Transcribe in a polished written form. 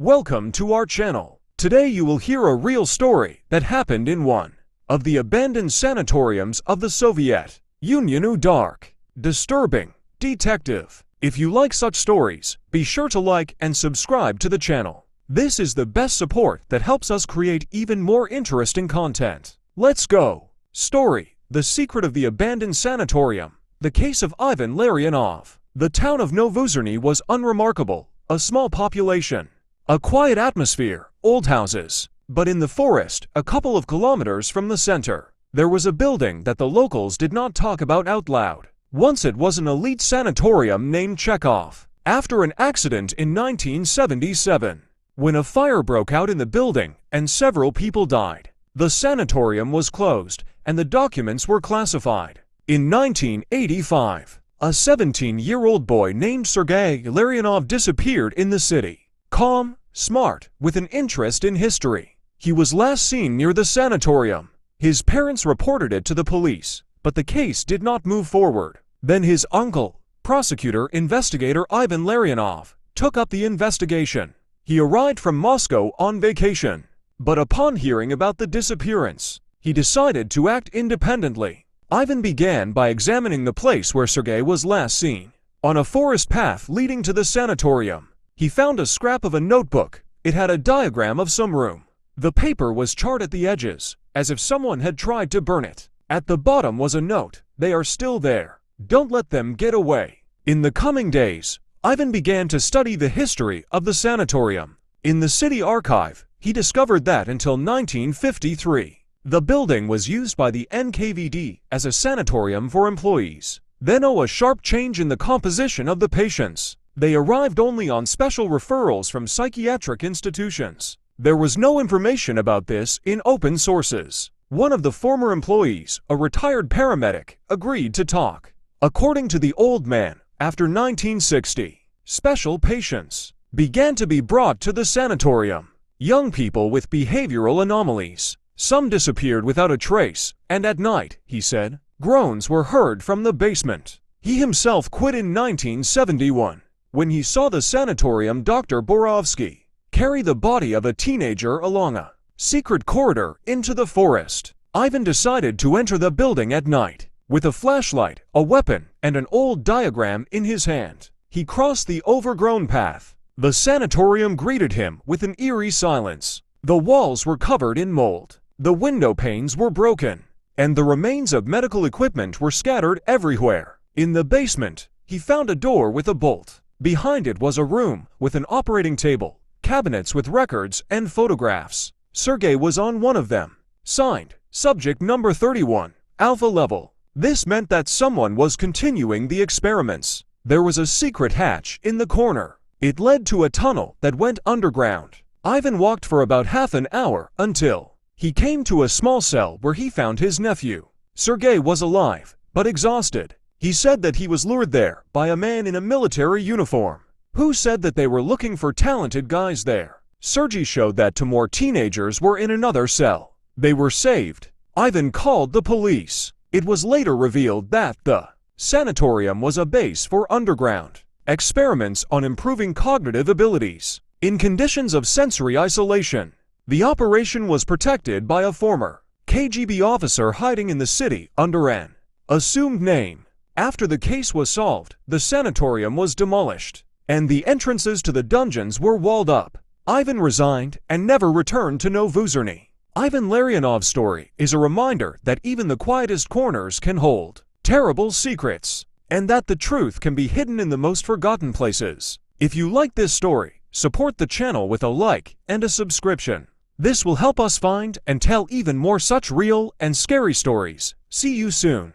Welcome to our channel. Today you will hear a real story that happened in one of the abandoned sanatoriums of the Soviet Union. Dark, disturbing, detective. If you like such stories, be sure to like and subscribe to the channel. This is the best support that helps us create even more interesting content. Let's go. Story: The Secret of the Abandoned Sanatorium. The case of Ivan Larionov. The town of Novozerny was unremarkable. A small population, a quiet atmosphere, old houses. But in the forest, a couple of kilometers from the center, there was a building that the locals did not talk about out loud. Once it was an elite sanatorium named Chekhov. After an accident in 1977, when a fire broke out in the building and several people died, the sanatorium was closed and the documents were classified. In 1985, a 17-year-old boy named Sergei Larionov disappeared in the city. Calm, smart, with an interest in history. He was last seen near the sanatorium. His parents reported it to the police, but the case did not move forward. Then his uncle, prosecutor investigator Ivan Larionov, took up the investigation. He arrived from Moscow on vacation, but upon hearing about the disappearance, he decided to act independently. Ivan began by examining the place where Sergei was last seen. On a forest path leading to the sanatorium, he found a scrap of a notebook. It had a diagram of some room. The paper was charred at the edges, as if someone had tried to burn it. At the bottom was a note: "They are still there. Don't let them get away." In the coming days, Ivan began to study the history of the sanatorium. In the city archive, he discovered that until 1953, the building was used by the NKVD as a sanatorium for employees. Then a sharp change in the composition of the patients. They arrived only on special referrals from psychiatric institutions. There was no information about this in open sources. One of the former employees, a retired paramedic, agreed to talk. According to the old man, after 1960, special patients began to be brought to the sanatorium. Young people with behavioral anomalies. Some disappeared without a trace, and at night, he said, groans were heard from the basement. He himself quit in 1971. When he saw the sanatorium Dr. Borovsky carry the body of a teenager along a secret corridor into the forest, Ivan decided to enter the building at night. With a flashlight, a weapon, and an old diagram in his hand, he crossed the overgrown path. The sanatorium greeted him with an eerie silence. The walls were covered in mold. The window panes were broken, and the remains of medical equipment were scattered everywhere. In the basement, he found a door with a bolt. Behind it was a room with an operating table, cabinets with records and photographs. Sergei was on one of them. Signed, Subject Number 31, Alpha Level. This meant that someone was continuing the experiments. There was a secret hatch in the corner. It led to a tunnel that went underground. Ivan walked for about half an hour until he came to a small cell where he found his nephew. Sergei was alive, but exhausted. He said that he was lured there by a man in a military uniform, who said that they were looking for talented guys there. Sergei showed that to more teenagers were in another cell. They were saved. Ivan called the police. It was later revealed that the sanatorium was a base for underground experiments on improving cognitive abilities in conditions of sensory isolation. The operation was protected by a former KGB officer hiding in the city under an assumed name. After the case was solved, the sanatorium was demolished, and the entrances to the dungeons were walled up. Ivan resigned and never returned to Novozerny. Ivan Larionov's story is a reminder that even the quietest corners can hold terrible secrets, and that the truth can be hidden in the most forgotten places. If you like this story, support the channel with a like and a subscription. This will help us find and tell even more such real and scary stories. See you soon.